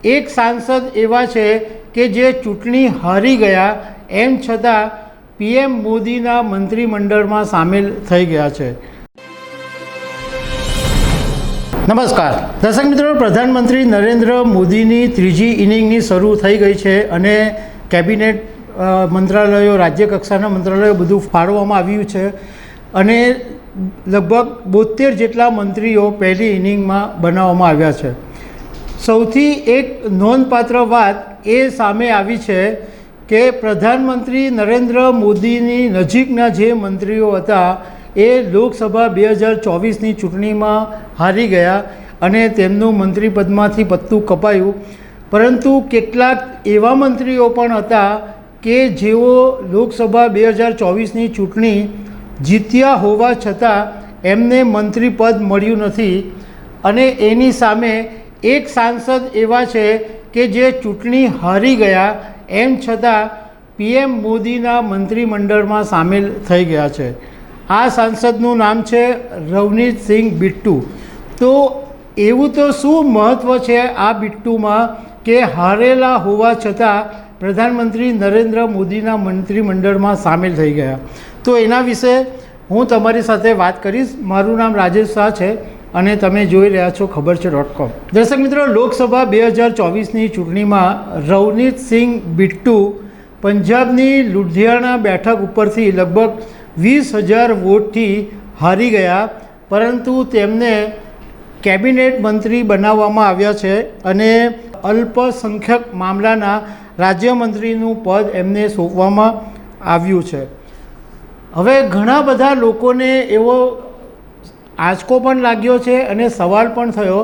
એક સાંસદ એવા છે કે જે ચૂંટણી હારી ગયા એમ છતાં પીએમ મોદીના મંત્રીમંડળમાં સામેલ થઈ ગયા છે। નમસ્કાર દર્શક મિત્રો, પ્રધાનમંત્રી નરેન્દ્ર મોદીની ત્રીજી ઇનિંગની શરૂ થઈ ગઈ છે અને કેબિનેટ મંત્રાલયો, રાજ્ય કક્ષાના મંત્રાલયો બધું ફાળવવામાં આવ્યું છે અને લગભગ 72 જેટલા મંત્રીઓ પહેલી ઇનિંગમાં બનાવવામાં આવ્યા છે। સૌથી એક નોંધપાત્ર વાત એ સામે આવી છે કે પ્રધાનમંત્રી નરેન્દ્ર મોદીની નજીકના જે મંત્રીઓ હતા એ લોકસભા 2024ની ચૂંટણીમાં હારી ગયા અને તેમનું મંત્રીપદમાંથી પત્તું કપાયું, પરંતુ કેટલાક એવા મંત્રીઓ પણ હતા કે જેઓ લોકસભા 2024ની ચૂંટણી જીત્યા હોવા છતાં એમને મંત્રીપદ મળ્યું નથી અને એની સામે એક સાંસદ એવા છે કે જે ચૂંટણી હારી ગયા એમ છતાં પીએમ મોદીના મંત્રીમંડળમાં સામેલ થઈ ગયા છે। આ સાંસદનું નામ છે રવનીત સિંહ બિટ્ટુ। તો એવું તો શું મહત્ત્વ છે આ બિટ્ટુમાં કે હારેલા હોવા છતાં પ્રધાનમંત્રી નરેન્દ્ર મોદીના મંત્રીમંડળમાં સામેલ થઈ ગયા? તો એના વિશે હું તમારી સાથે વાત કરીશ। મારું નામ રાજેશ શાહ છે અને તમે જોઈ રહ્યા છો ખબરછે.com। દર્શક મિત્રો, લોકસભા 2024ની ચૂંટણીમાં રવનીત સિંહ બિટ્ટુ પંજાબની લુધિયાણા બેઠક ઉપરથી લગભગ 20,000 વોટથી હારી ગયા, પરંતુ તેમને કેબિનેટ મંત્રી બનાવવામાં આવ્યા છે અને અલ્પસંખ્યક મામલાના રાજ્યમંત્રીનું પદ એમને સોંપવામાં આવ્યું છે। હવે ઘણા બધા લોકોને એવો આંચકો પણ લાગ્યો છે અને સવાલ પણ થયો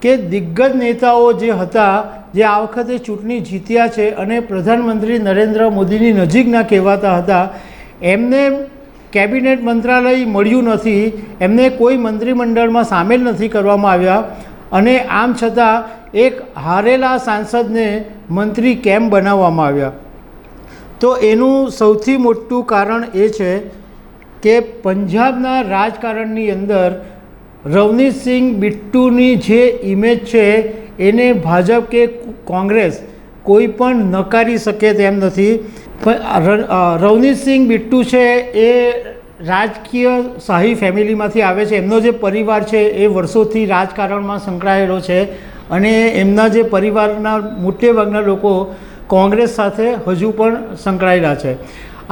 કે દિગ્ગજ નેતાઓ જે હતા, જે આ વખતે ચૂંટણી જીત્યા છે અને પ્રધાનમંત્રી નરેન્દ્ર મોદીની નજીકના કહેવાતા હતા, એમને કેબિનેટ મંત્રાલય મળ્યું નથી, એમને કોઈ મંત્રીમંડળમાં સામેલ નથી કરવામાં આવ્યા અને આમ છતાં એક હારેલા સાંસદને મંત્રી કેમ બનાવવામાં આવ્યા? તો એનું સૌથી મોટું કારણ એ છે કે પંજાબના રાજકારણની અંદર રવનીત સિંહ બિટ્ટુની જે ઇમેજ છે એને ભાજપ કે કોંગ્રેસ કોઈ પણ નકારી શકે તેમ નથી। રવનીત સિંહ બિટ્ટુ છે એ રાજકીય શાહી ફેમિલીમાંથી આવે છે। એમનો જે પરિવાર છે એ વર્ષોથી રાજકારણમાં સંકળાયેલો છે અને એમના જે પરિવારના મોટે ભાગના લોકો કોંગ્રેસ સાથે હજુ પણ સંકળાયેલા છે।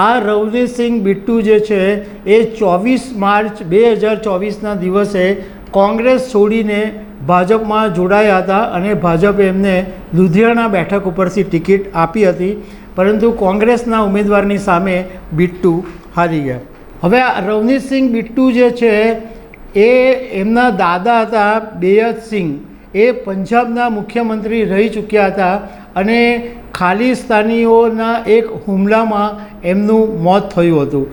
આ રવનીત સિંહ બિટ્ટુ જે છે એ 24 માર્ચ 2024ના દિવસે કોંગ્રેસ છોડીને ભાજપમાં જોડાયા હતા અને ભાજપે એમને લુધિયાણા બેઠક ઉપરથી ટિકિટ આપી હતી, પરંતુ કોંગ્રેસના ઉમેદવારની સામે બિટ્ટુ હારી ગયા। હવે આ રવનીત સિંહ બિટ્ટુ જે છે એ એમના દાદા હતા બેયત સિંહ, એ પંજાબના મુખ્યમંત્રી રહી ચૂક્યા હતા અને ખાલિસ્તાનીઓના એક હુમલામાં એમનું મોત થયું હતું।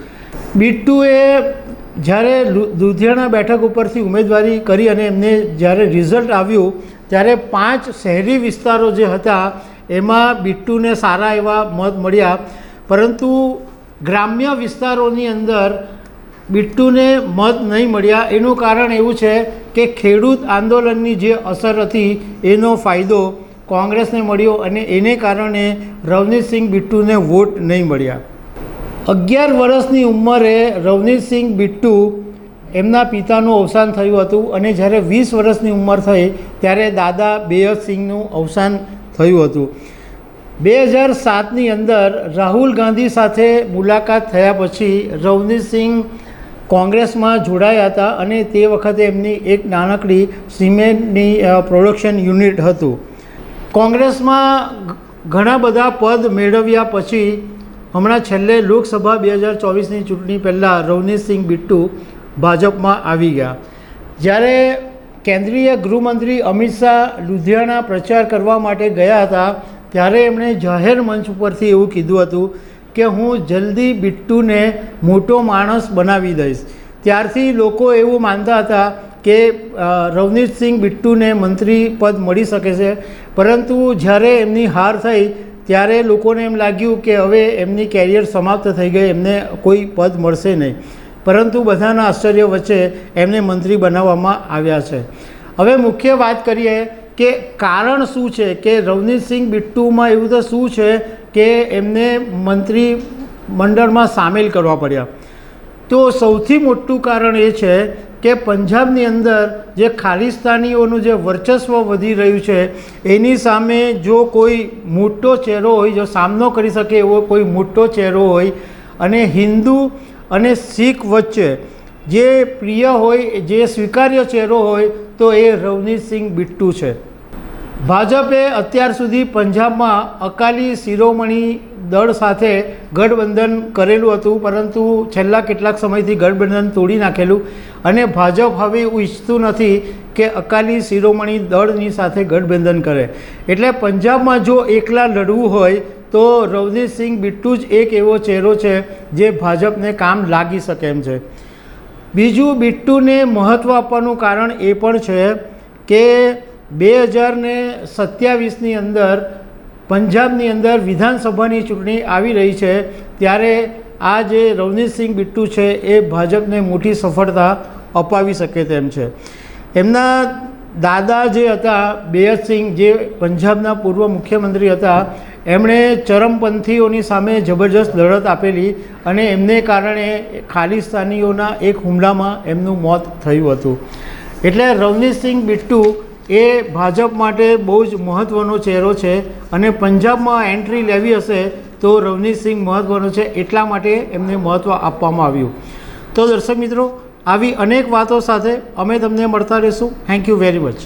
બિટ્ટુએ જ્યારે લુધિયાણા બેઠક ઉપરથી ઉમેદવારી કરી અને એમને જ્યારે રિઝલ્ટ આવ્યું ત્યારે 5 શહેરી વિસ્તારો જે હતા એમાં બિટ્ટુને સારા એવા મત મળ્યા, પરંતુ ગ્રામ્ય વિસ્તારોની અંદર બિટ્ટુને મત નહીં મળ્યા। એનું કારણ એવું છે કે ખેડૂત આંદોલનની જે અસર હતી એનો ફાયદો કોંગ્રેસને મળ્યો અને એને કારણે રવનીત સિંહ બિટ્ટુને વોટ નહીં મળ્યા। 11 વર્ષની ઉંમરે રવનીત સિંહ બિટ્ટુ એમના પિતાનું અવસાન થયું હતું અને જ્યારે 20 વર્ષની ઉંમર થઈ ત્યારે દાદા બેયત સિંહનું અવસાન થયું હતું। 2007ની અંદર રાહુલ ગાંધી સાથે મુલાકાત થયા પછી રવનીત સિંહ કોંગ્રેસમાં જોડાયા હતા અને તે વખતે એમની એક નાનકડી સિમેન્ટની પ્રોડક્શન યુનિટ હતું। કોંગ્રેસમાં ઘણા બધા પદ મેળવ્યા પછી હમણાં છેલ્લે લોકસભા 2024ની ચૂંટણી પહેલાં રવનીત સિંહ બિટ્ટુ ભાજપમાં આવી ગયા। જ્યારે કેન્દ્રીય ગૃહમંત્રી અમિત શાહ લુધિયાણા પ્રચાર કરવા માટે ગયા હતા ત્યારે એમણે જાહેર મંચ ઉપરથી એવું કીધું હતું કે હું જલ્દી બિટ્ટુને મોટો માણસ બનાવી દઈશ। ત્યારથી લોકો એવું માનતા હતા કે રવનીત સિંહ બિટ્ટુને મંત્રી પદ મળી શકે છે, પરંતુ જ્યારે એમની હાર થઈ ત્યારે લોકોને એમ લાગ્યું કે હવે એમની કેરિયર સમાપ્ત થઈ ગઈ, એમને કોઈ પદ મળશે નહીં, પરંતુ બધાના આશ્ચર્ય વચ્ચે એમને મંત્રી બનાવવામાં આવ્યા છે। હવે મુખ્ય વાત કરીએ કે કારણ શું છે કે રવનીતસિંહ બિટ્ટુમાં એવું તો શું છે કે એમને મંત્રી મંડળમાં સામેલ કરવા પડ્યા. તો સૌથી મોટું કારણ એ છે કે પંજાબની અંદર જે ખાલિસ્તાનીઓનું જે વર્ચસ્વ વધી રહ્યું છે એની સામે જો કોઈ મોટો ચહેરો હોય, જો સામનો કરી શકે એવો કોઈ મોટો ચહેરો હોય અને હિન્દુ અને શીખ વચ્ચે જે પ્રિય હોય, જે સ્વીકાર્ય ચહેરો હોય તો એ રવનીતસિંહ બિટ્ટુ છે. ભાજપે અત્યાર સુધી પંજાબમાં અકાલી શિરોમણી દળ સાથે ગઠબંધન કરેલું હતું, પરંતુ છેલ્લા કેટલાક સમયથી ગઠબંધન તોડી નાખેલું અને ભાજપ હવે એવું ઈચ્છતું નથી કે અકાલી શિરોમણી દળની સાથે ગઠબંધન કરે. એટલે પંજાબમાં જો એકલા લડવું હોય તો રવનીતસિંહ બિટ્ટુ જ એક એવો ચહેરો છે જે ભાજપને કામ લાગી શકે એમ છે. બીજું, બિટ્ટુને મહત્ત્વ આપવાનું કારણ એ પણ છે કે 2027ની અંદર પંજાબની અંદર વિધાનસભાની ચૂંટણી આવી રહી છે, ત્યારે આ જે રવનીતસિંહ બિટ્ટુ છે એ ભાજપને મોટી સફળતા અપાવી શકે તેમ છે. એમના દાદા જે હતા બેયરસિંહ, જે પંજાબના પૂર્વ મુખ્યમંત્રી હતા, એમણે ચરમપંથીઓની સામે જબરજસ્ત લડત આપેલી અને એમને કારણે ખાલિસ્તાનીઓના એક હુમલામાં એમનું મોત થયું હતું. એટલે રવનીતસિંહ બિટ્ટુ એ ભાજપ માટે બહુ જ મહત્ત્વનો ચહેરો છે અને પંજાબમાં એન્ટ્રી લેવી હશે તો રવનીતસિંહ મહત્ત્વનો છે, એટલા માટે એમને મહત્ત્વ આપવામાં આવ્યું. તો દર્શક મિત્રો, આવી અનેક વાતો સાથે અમે તમને મળતા રહીશું. Thank you very much.